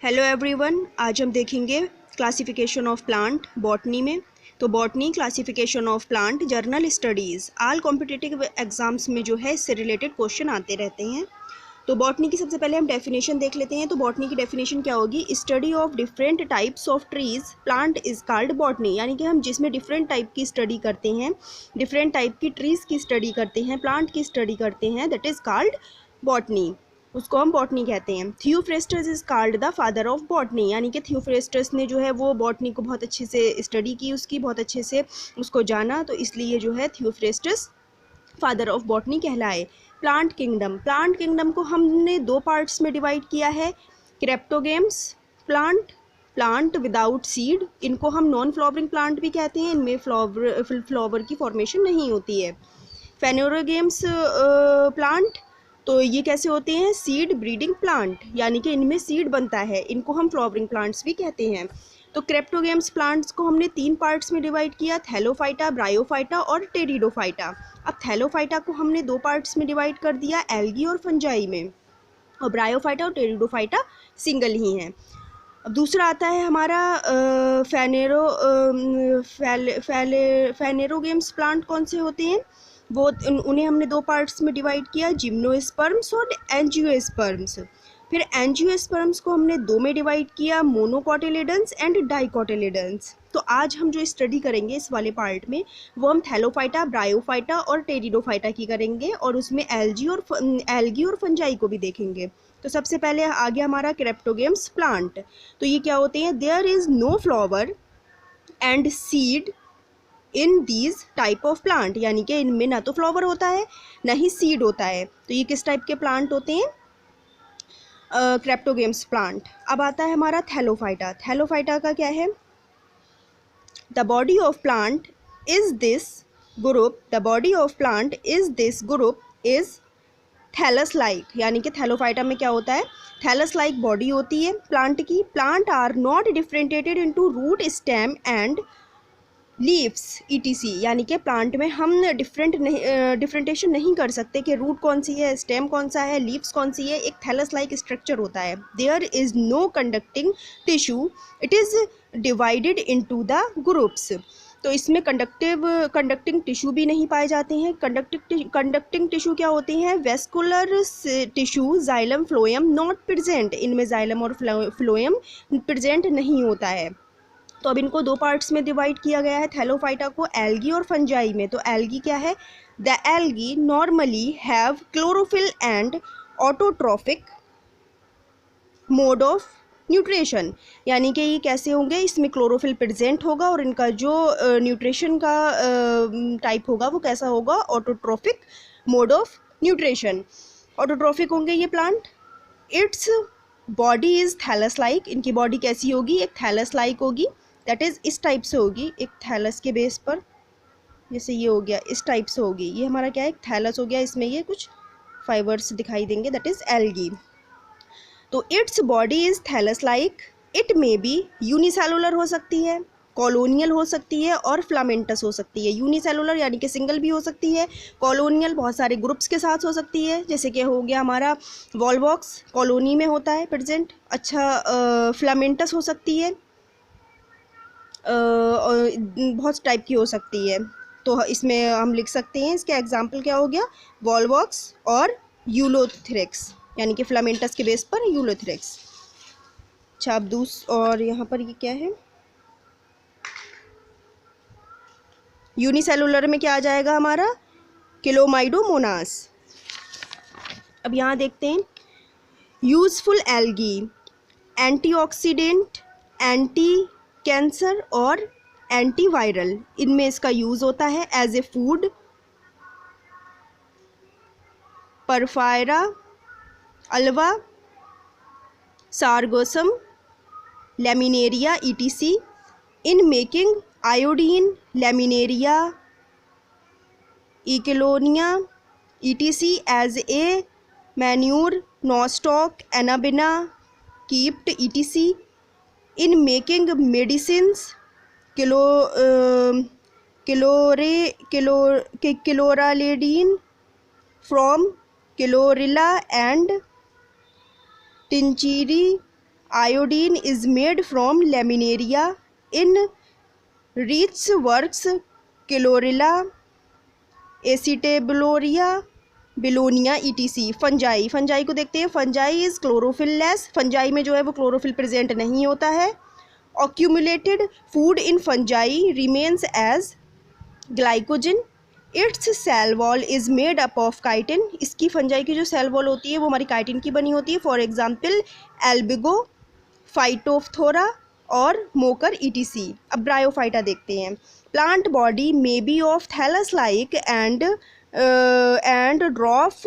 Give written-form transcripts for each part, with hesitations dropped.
Hello everyone, आज हम देखेंगे क्लासिफिकेशन ऑफ प्लांट बॉटनी में। तो botany classification of plant journal studies all competitive exams में जो है इससे रिलेटेड क्वेश्चन आते रहते हैं। तो बॉटनी की सबसे पहले हम डेफिनेशन देख लेते हैं। तो बॉटनी की डेफिनेशन क्या होगी? Study of different types of trees plant is called botany. यानी कि हम जिसमें डिफरेंट टाइप की स्टडी करते हैं, डिफरेंट टाइप की ट्रीज की स्टडी करते हैं, प्लांट की स्टडी करते हैं, दैट इज कॉल्ड बॉटनी। उसको हम बॉटनी कहते हैं। Theophrastus is called the father of botany. यानी कि थियोफ्रेस्टस ने जो है वो बॉटनी को बहुत अच्छे से स्टडी की, उसकी बहुत अच्छे से उसको जाना, तो इसलिए जो है थियोफ्रेस्टस फादर ऑफ बॉटनी कहलाए। प्लांट किंगडम को हमने दो पार्ट्स में डिवाइड किया है। क्रेप्टोगेम्स प्लांट, प्लांट विदाउट सीड, इनको हम नॉन फ्लावरिंग प्लांट भी कहते हैं, इनमें फ्लावर की फॉर्मेशन नहीं होती है। फेनोरोगेम्स प्लांट, तो ये कैसे होते हैं? सीड ब्रीडिंग प्लांट, यानी कि इनमें सीड बनता है, इनको हम फ्लावरिंग प्लांट्स भी कहते हैं। तो क्रेप्टोगेम्स प्लांट्स को हमने तीन पार्ट्स में डिवाइड किया, थैलोफाइटा, ब्रायोफाइटा और टेरिडोफाइटा। अब थैलोफाइटा को हमने दो पार्ट्स में डिवाइड कर दिया, एल्गी और फंजाई में, और ब्रायोफाइटा और टेरिडोफाइटा सिंगल ही हैं। अब दूसरा आता है हमारा फेनेरोगेम्स प्लांट कौन से होते हैं? वो उन्हें हमने दो पार्ट्स में डिवाइड किया, जिम्नोस्पर्म्स और एंजियोस्पर्म्स। फिर एंजियोस्पर्म्स को हमने दो में डिवाइड किया, मोनोकोटिलिडन्स एंड डाइकोटिलिडन्स। तो आज हम जो स्टडी करेंगे इस वाले पार्ट में वो हम थैलोफाइटा, ब्रायोफाइटा और टेरिडोफाइटा की करेंगे, और उसमें एल्गी और फंजाई को भी देखेंगे। तो सबसे पहले आ गया हमारा क्रेप्टोगेम्स प्लांट। तो ये क्या होते हैं? There is no flower and seed in these type of plant. यानी कि इनमें ना तो फ्लावर होता है ना ही सीड होता है। तो ये किस टाइप के प्लांट होते हैं? Cryptogams plant. अब आता है हमारा थैलोफाइटा। थैलोफाइटा का क्या है? The body of plant is this group, the body of plant is this group is thallus like. यानी कि थैलोफाइटा में क्या होता है? थैलस लाइक बॉडी होती है प्लांट की। Plant are not differentiated into root, stem and leaves ETC. यानी कि प्लांट में हम डिफरेंटेशन नहीं कर सकते कि रूट कौन सी है, स्टेम कौन सा है, लीव्स कौन सी है। एक थैलस लाइक स्ट्रक्चर होता है। There is no conducting tissue, it is divided into the groups. तो इसमें कंडक्टिंग टिश्यू भी नहीं पाए जाते हैं। कंडक्टिंग टिश्यू क्या होते हैं? Vascular tissue, xylem, phloem not present. इनमें जाइलम और फ्लोएम प्रेजेंट नहीं होता है। तो अब इनको दो पार्ट्स में डिवाइड किया गया है थैलोफाइटा को, एल्गी और फंजाई में। तो एल्गी क्या है? The algae normally have chlorophyll and autotrophic mode of nutrition. यानी कि ये कैसे होंगे? इसमें क्लोरोफिल प्रेजेंट होगा और इनका जो न्यूट्रिशन का टाइप होगा वो कैसा होगा? Autotrophic mode of nutrition. Autotrophic होंगे ये plant. Its body is thallus like. इनकी बॉडी कैसी होगी? एक थैलस लाइक होगी, दैट इज़ इस टाइप से होगी, एक थैलस के बेस पर, जैसे ये हो गया, इस टाइप से होगी। ये हमारा क्या है? एक थैलस हो गया, इसमें ये कुछ फाइबर्स दिखाई देंगे, दैट इज़ एल्गी। तो its body is thallus like. It may be unicellular हो सकती है, कॉलोनियल हो सकती है और फ्लामेंटस हो सकती है। यूनिसेलुलर यानी कि सिंगल भी हो सकती है, कॉलोनियल बहुत सारे ग्रुप्स के साथ हो सकती है, जैसे कि हो गया हमारा वॉलवॉक्स, कॉलोनी में होता है प्रेजेंट। अच्छा, फ्लामेंटस हो सकती है, बहुत टाइप की हो सकती है। तो इसमें हम लिख सकते हैं, इसका एग्जाम्पल क्या हो गया? वॉलवॉक्स और यूलोथ्रेक्स, यानी कि फ्लामेंटस के बेस पर यूलोथ्रेक्स। अच्छा, अब और यहाँ पर ये क्या है? यूनिसेलुलर में क्या आ जाएगा हमारा? क्लोमाइडोमोनास। अब यहाँ देखते हैं, useful algae, antioxidant, anti cancer और एंटीवायरल, इनमें इसका यूज़ होता है as a food. Porphyra, Ulva, Sargassum, Laminaria ETC in making iodine, Laminaria, Ecklonia ETC as a manure, Nostoc, Anabaena, kept ETC in making medicines, chlorellin from Chlorella and tincture Iodine is made from laminaria in Reed's works Chlorella, Acetabulariae, Valonia ETC. Fungi, fungi को देखते हैं. Fungi is chlorophyll less. Fungi में जो है वो chlorophyll present नहीं होता है. Accumulated food in fungi remains as glycogen. Its cell wall is made up of chitin. इसकी फंजाई की जो सेल वॉल होती है वो हमारी काइटिन की बनी होती है. फॉर एग्जाम्पल एल्बिगो, फाइटोफ्थोरा और मोकर ETC. अब ब्रायोफाइटा देखते हैं. Plant body may be of thallus like and ड्रॉफ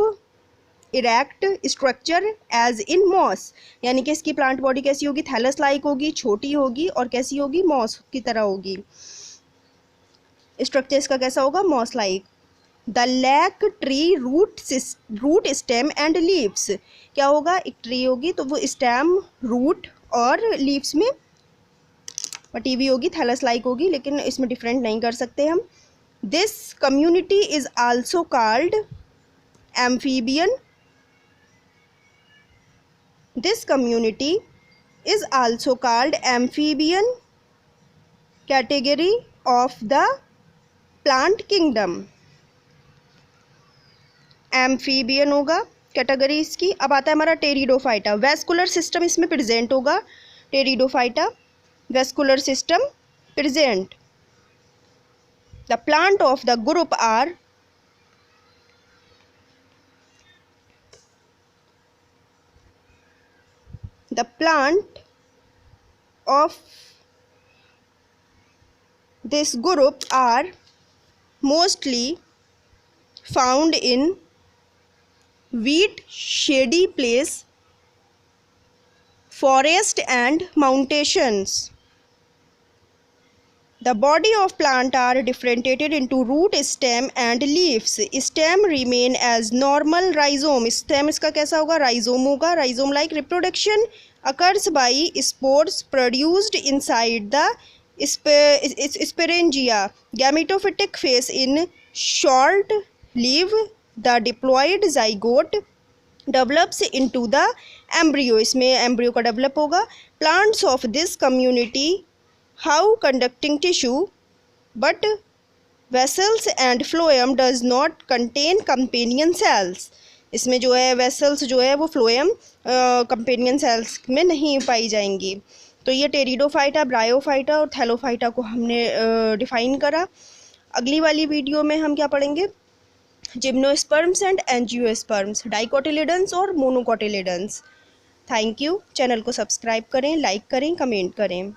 erect structure as in moss. यानी कि इसकी प्लांट बॉडी कैसी होगी? थैलस लाइक होगी, छोटी होगी और कैसी होगी? मॉस की तरह होगी. स्ट्रक्चर इसका कैसा होगा? Moss like. The lack tree root stem and leaves. क्या होगा? एक ट्री होगी तो वो स्टेम, रूट और लीव्स में बटी हुई होगी, थैलस लाइक होगी, लेकिन इसमें डिफरेंट नहीं कर सकते हम. This community is also called amphibian. This community is also called amphibian category of the plant kingdom. Amphibian होगा कैटेगरी इसकी. अब आता है हमारा टेरिडोफाइटा. वेस्कुलर सिस्टम इसमें प्रेजेंट होगा. Pteridophyta vascular system present. The plant of the group are the plant of this group are mostly found in wheat, shady place, forest and mountains. The body of plant are differentiated into root, stem and leaves. Stem remain as normal. Rhizome, stem इसका कैसा होगा? rhizome होगा. Rhizome like reproduction occurs by spores produced inside the sporangia. Gametophytic phase in short leaf. The diploid zygote develops into the embryo. इसमें embryo का develop होगा. Plants of this community how conducting tissue but vessels and phloem does not contain companion cells. इसमें जो है vessels जो है वो phloem companion cells में नहीं पाई जाएंगी. तो ये टेरिडोफाइटा, ब्रायोफाइटा और थैलोफाइटा को हमने डिफाइन करा. अगली वाली वीडियो में हम क्या पढ़ेंगे? जिम्नोस्पर्म्स एंड एंजियोस्पर्म्स, डाइकोटिलिडन्स और मोनोकोटिलिडन्स. Thank you. चैनल को सब्सक्राइब करें, लाइक करें, कमेंट करें.